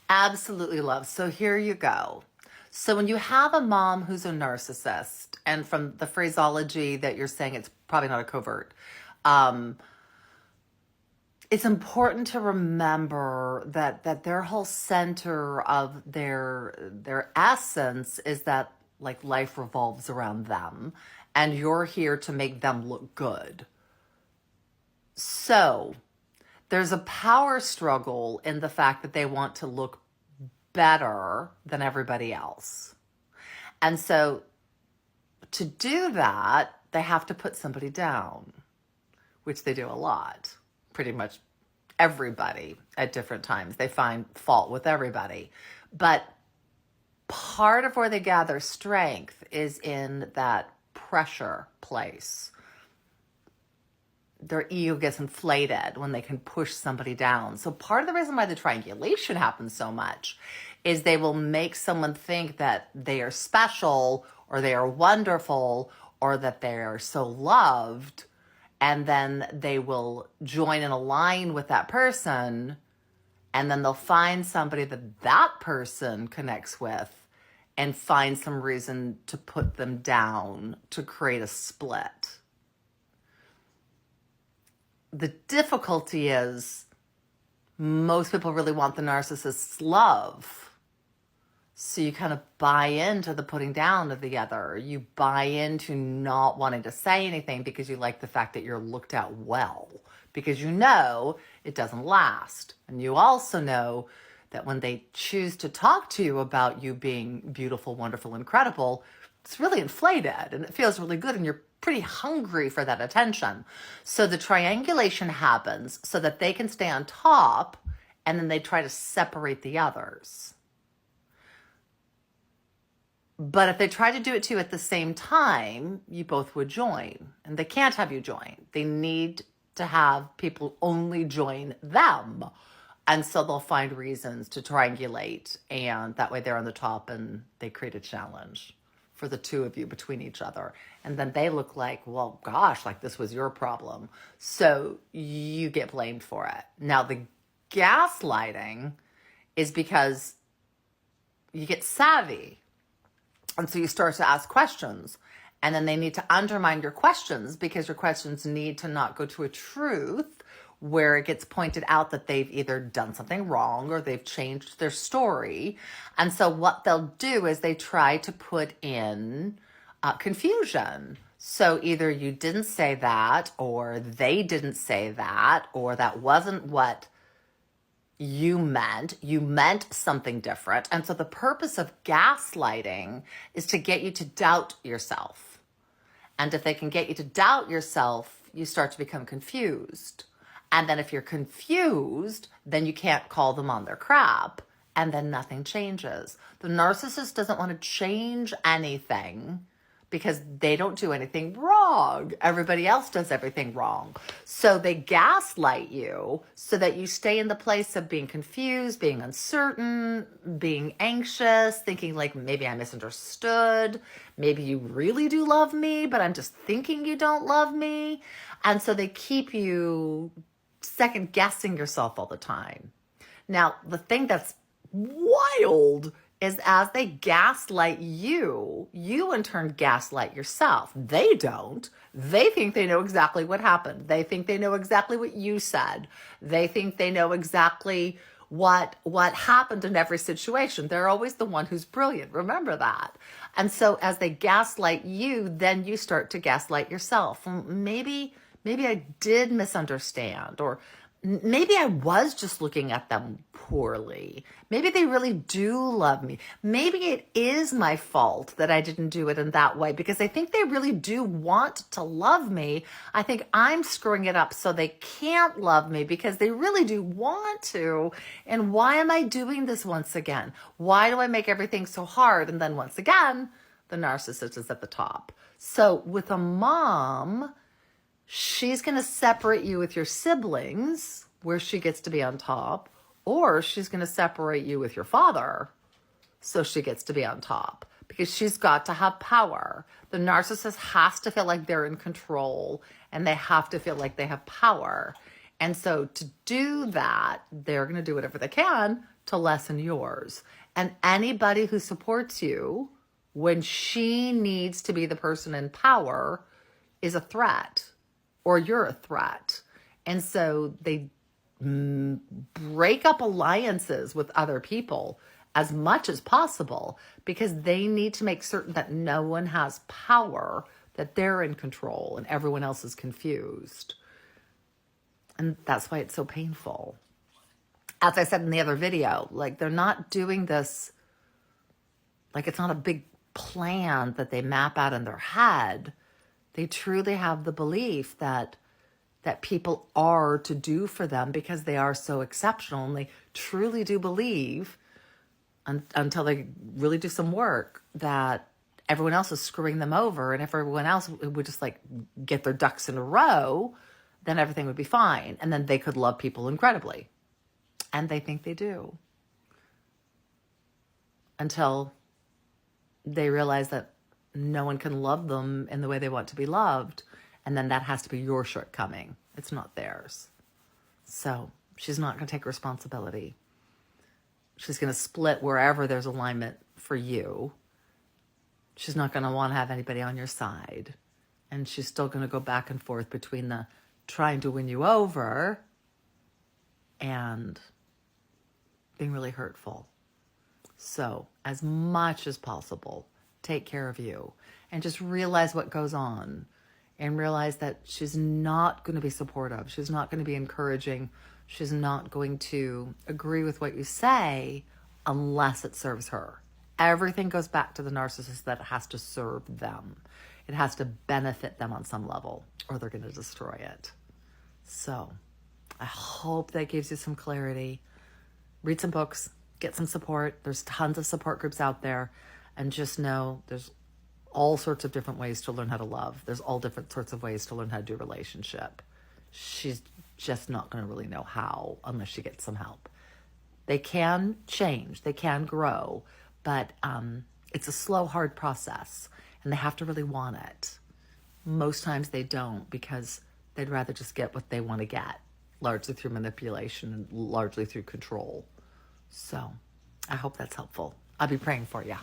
Absolutely love. So here you go. So when you have a mom who's a narcissist, and from the phraseology that you're saying, it's probably not a covert. Um, it's important to remember that their whole center of their essence is that like life revolves around them, and you're here to make them look good. So there's a power struggle in the fact that they want to look better than everybody else. And so to do that, they have to put somebody down, which they do a lot. Pretty much everybody at different times. They find fault with everybody. But part of where they gather strength is in that pressure place. Their ego gets inflated when they can push somebody down. So part of the reason why the triangulation happens so much is they will make someone think that they are special or they are wonderful or that they are so loved. And then they will join and align with that person. And then they'll find somebody that that person connects with and find some reason to put them down to create a split. The difficulty is most people really want the narcissist's love. So you kind of buy into the putting down of the other. You buy into not wanting to say anything because you like the fact that you're looked at well, because you know it doesn't last. And you also know that when they choose to talk to you about you being beautiful, wonderful, incredible, it's really inflated and it feels really good and you're pretty hungry for that attention. So the triangulation happens so that they can stay on top and then they try to separate the others. But if they try to do it too at the same time, you both would join. And they can't have you join. They need to have people only join them. And so they'll find reasons to triangulate. And that way they're on the top and they create a challenge for the two of you between each other. And then they look like, well, gosh, like this was your problem. So you get blamed for it. Now, the gaslighting is because you get savvy. And so you start to ask questions. And then they need to undermine your questions because your questions need to not go to a truth where it gets pointed out that they've either done something wrong or they've changed their story. And so what they'll do is they try to put in confusion. So either you didn't say that, or they didn't say that, or that wasn't what you meant something different. And so the purpose of gaslighting is to get you to doubt yourself. And if they can get you to doubt yourself, you start to become confused. And then if you're confused, then you can't call them on their crap. And then nothing changes. The narcissist doesn't want to change anything because they don't do anything wrong. Everybody else does everything wrong. So they gaslight you so that you stay in the place of being confused, being uncertain, being anxious, thinking like maybe I misunderstood. Maybe you really do love me, but I'm just thinking you don't love me. And so they keep you second guessing yourself all the time. Now, the thing that's wild is as they gaslight you, you in turn gaslight yourself. They don't. They think they know exactly what happened. They think they know exactly what you said. They think they know exactly what happened in every situation. They're always the one who's brilliant. Remember that. And so as they gaslight you, then you start to gaslight yourself. Maybe I did misunderstand, or maybe I was just looking at them poorly. Maybe they really do love me. Maybe it is my fault that I didn't do it in that way because I think they really do want to love me. I think I'm screwing it up so they can't love me because they really do want to. And why am I doing this once again? Why do I make everything so hard? And then once again, the narcissist is at the top. So with a mom, she's going to separate you with your siblings where she gets to be on top, or she's going to separate you with your father so she gets to be on top because she's got to have power. The narcissist has to feel like they're in control and they have to feel like they have power. And so to do that, they're going to do whatever they can to lessen yours. And anybody who supports you when she needs to be the person in power is a threat, or you're a threat. And so they break up alliances with other people as much as possible because they need to make certain that no one has power, that they're in control and everyone else is confused. And that's why it's so painful. As I said in the other video, like they're not doing this, like it's not a big plan that they map out in their head. They truly have the belief that people are to do for them because they are so exceptional. And they truly do believe, until they really do some work, that everyone else is screwing them over. And if everyone else would just like get their ducks in a row, then everything would be fine. And then they could love people incredibly. And they think they do. Until they realize that no one can love them in the way they want to be loved. And then that has to be your shortcoming. It's not theirs. So she's not going to take responsibility. She's going to split wherever there's alignment for you. She's not going to want to have anybody on your side. And she's still going to go back and forth between the trying to win you over and being really hurtful. So as much as possible, take care of you and just realize what goes on. And realize that she's not going to be supportive. She's not going to be encouraging. She's not going to agree with what you say unless it serves her. Everything goes back to the narcissist, that it has to serve them. It has to benefit them on some level, or they're going to destroy it. So I hope that gives you some clarity. Read some books, get some support. There's tons of support groups out there. And just know there's all sorts of different ways to learn how to love. There's all different sorts of ways to learn how to do relationship. She's just not going to really know how unless she gets some help. They can change, they can grow, but it's a slow, hard process, and they have to really want it. Most times they don't, because they'd rather just get what they want to get, largely through manipulation and largely through control. So I hope that's helpful. I'll be praying for you.